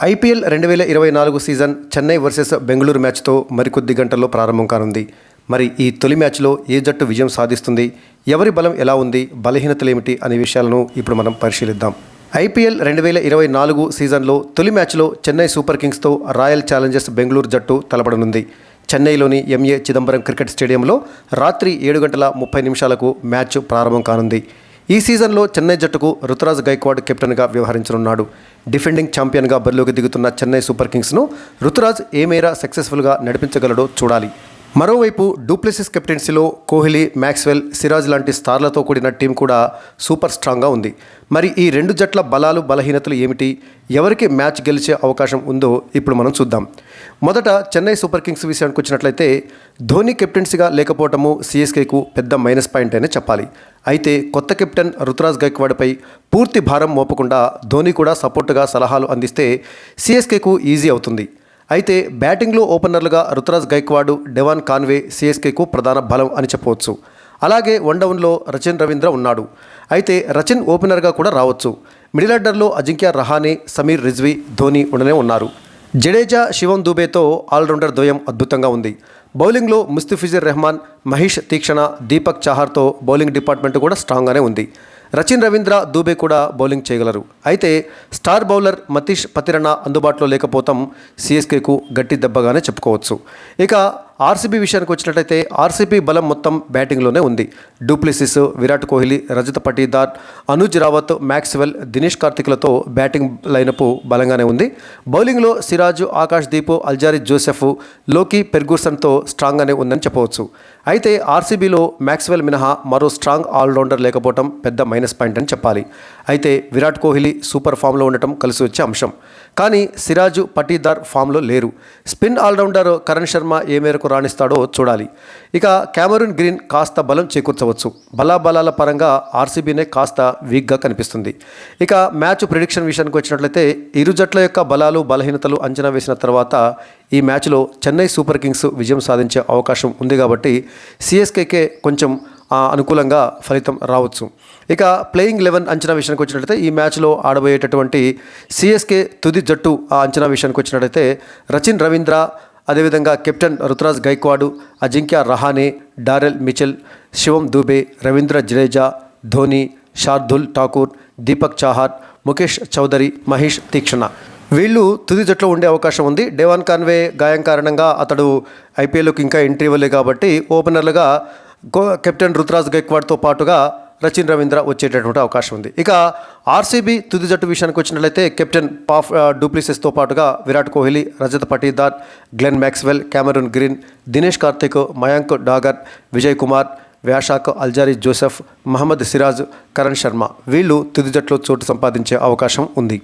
IPL 2024 season Chennai versus Bengaluru మ్యాచ్తో మరికొద్ది గంటల్లో ప్రారంభం కానుంది. మరి ఈ తొలి మ్యాచ్లో ఏ జట్టు విజయం సాధిస్తుంది, ఎవరి బలం ఎలా ఉంది, బలహీనతలు ఏమిటి అనే విషయాలను ఇప్పుడు మనం పరిశీలిద్దాం. ఐపీఎల్ 2024 సీజన్లో తొలి మ్యాచ్లో చెన్నై సూపర్ కింగ్స్తో రాయల్ ఛాలెంజర్స్ బెంగళూరు జట్టు తలపడనుంది. చెన్నైలోని ఎంఏ చిదంబరం క్రికెట్ స్టేడియంలో రాత్రి 7:30 మ్యాచ్ ప్రారంభం కానుంది. ఈ సీజన్లో చెన్నై జట్టుకు రుతురాజ్ గైక్వాడ్ కెప్టెన్గా వ్యవహరించనున్నాడు. డిఫెండింగ్ ఛాంపియన్గా బరిలోకి దిగుతున్న చెన్నై సూపర్ కింగ్స్ను రుతురాజ్ ఏ మేర సక్సెస్ఫుల్గా నడిపించగలడో చూడాలి. మరోవైపు డూప్లెసిస్ కెప్టెన్సీలో కోహ్లీ, మ్యాక్స్వెల్, సిరాజ్ లాంటి స్టార్లతో కూడిన టీం కూడా సూపర్ స్ట్రాంగ్గా ఉంది. మరి ఈ రెండు జట్ల బలాలు, బలహీనతలు ఏమిటి, ఎవరికి మ్యాచ్ గెలిచే అవకాశం ఉందో ఇప్పుడు మనం చూద్దాం. మొదట చెన్నై సూపర్ కింగ్స్ విషయానికి వచ్చినట్లయితే ధోని కెప్టెన్సీగా లేకపోవటము సిఎస్కేకు పెద్ద మైనస్ పాయింట్ అనే చెప్పాలి. అయితే కొత్త కెప్టెన్ రుతురాజ్ గైక్వాడ్పై పూర్తి భారం మోపకుండా ధోని కూడా సపోర్టుగా సలహాలు అందిస్తే సిఎస్కేకు ఈజీ అవుతుంది. అయితే బ్యాటింగ్లో ఓపెనర్లుగా రుతురాజ్ గైక్వాడ్, డెవాన్ కాన్వే సిఎస్కేకు ప్రధాన బలం అని చెప్పవచ్చు. అలాగే వన్డౌన్లో రచిన్ రవీంద్ర ఉన్నాడు. అయితే రచిన్ ఓపెనర్గా కూడా రావచ్చు. మిడిల్ ఆర్డర్లో అజింక్య రహానే, సమీర్ రిజ్వీ, ధోని ఉండనే ఉన్నారు. జడేజా, శివం దూబేతో ఆల్రౌండర్ ద్వయం అద్భుతంగా ఉంది. బౌలింగ్లో ముస్తఫిజుర్ రెహమాన్, మహేష్ తీక్షణ, దీపక్ చాహర్తో బౌలింగ్ డిపార్ట్మెంట్ కూడా స్ట్రాంగ్గానే ఉంది. రచిన్ రవీంద్ర, దూబే కూడా బౌలింగ్ చేయగలరు. అయితే స్టార్ బౌలర్ మతీష్ పతిరణ అందుబాటులో లేకపోవడం సిఎస్కేకు గట్టి దెబ్బగానే చెప్పుకోవచ్చు. ఇక ఆర్సీబీ విషయానికి వచ్చినట్లయితే ఆర్సీబీ బలం మొత్తం బ్యాటింగ్లోనే ఉంది. డూప్లెసిస్, విరాట్ కోహ్లీ, రజత్ పటీదార్, అనుజ్ రావత్, మ్యాక్స్వెల్, దినేష్ కార్తిక్లతో బ్యాటింగ్ లైనప్ బలంగానే ఉంది. బౌలింగ్లో Siraj, Akash Deep, Alzarri Joseph, Lockie ఫెర్గూసన్తో స్ట్రాంగ్గానే ఉందని చెప్పవచ్చు. అయితే ఆర్సీబీలో మ్యాక్స్వెల్ మినహా మరో స్ట్రాంగ్ ఆల్రౌండర్ లేకపోవడం పెద్ద మైనస్ పాయింట్ అని చెప్పాలి. అయితే విరాట్ కోహ్లీ సూపర్ ఫామ్లో ఉండటం కలిసి వచ్చే అంశం. కానీ సిరాజు, పటీదార్ ఫామ్లో లేరు. స్పిన్ ఆల్రౌండర్ కరణ్ శర్మ ఏ మేరకు రాణిస్తాడో చూడాలి. ఇక క్యామరూన్ గ్రీన్ కాస్త బలం చేకూర్చవచ్చు. బలాబలాల పరంగా ఆర్సీబీనే కాస్త వీక్గా కనిపిస్తుంది. ఇక మ్యాచ్ ప్రిడిక్షన్ విషయానికి వచ్చినట్లయితే ఇరు జట్ల యొక్క బలాలు, బలహీనతలు అంచనా వేసిన తర్వాత ఈ మ్యాచ్లో చెన్నై సూపర్ కింగ్స్ విజయం సాధించే అవకాశం ఉంది. కాబట్టి సిఎస్కేకే కొంచెం అనుకూలంగా ఫలితం రావచ్చు. ఇక ప్లేయింగ్ 11 అంచనా విషయానికి వచ్చినట్లయితే ఈ మ్యాచ్లో ఆడబోయేటటువంటి సిఎస్కే తుది జట్టు అంచనా విషయానికి వచ్చినట్లయితే రచిన్ రవీంద్ర, అదేవిధంగా captain Ruturaj Gaikwad, Ajinkya Rahane, Daryl Mitchell, Shivam Dube, Ravindra Jadeja, Dhoni, Shardul Thakur, Deepak Chahar, Mukesh Choudhary, Maheesh Theekshana వీళ్ళు తుది జట్లో ఉండే అవకాశం ఉంది. డెవాన్ కాన్వే గాయం కారణంగా అతడు ఐపీఎల్కి ఇంకా ఎంట్రీ ఇవ్వలేదు. కాబట్టి ఓపెనర్లుగా కెప్టెన్ రుతురాజ్ గైక్వాడ్తో పాటుగా రచిన్ రవీంద్ర వచ్చేటటువంటి అవకాశం ఉంది. ఇక ఆర్సీబీ తుది జట్టు విషయానికి వచ్చినట్లయితే కెప్టెన్ డూప్లెసిస్తో పాటుగా Virat Kohli, Rajat Patidar, Glenn Maxwell, Cameron Green, Dinesh Karthik, Mayank Dagar, Vijay Kumar, Vyshak, Alzarri Joseph, Mohammed Siraj, Karn Sharma వీళ్ళు తుది జట్లో చోటు సంపాదించే అవకాశం ఉంది.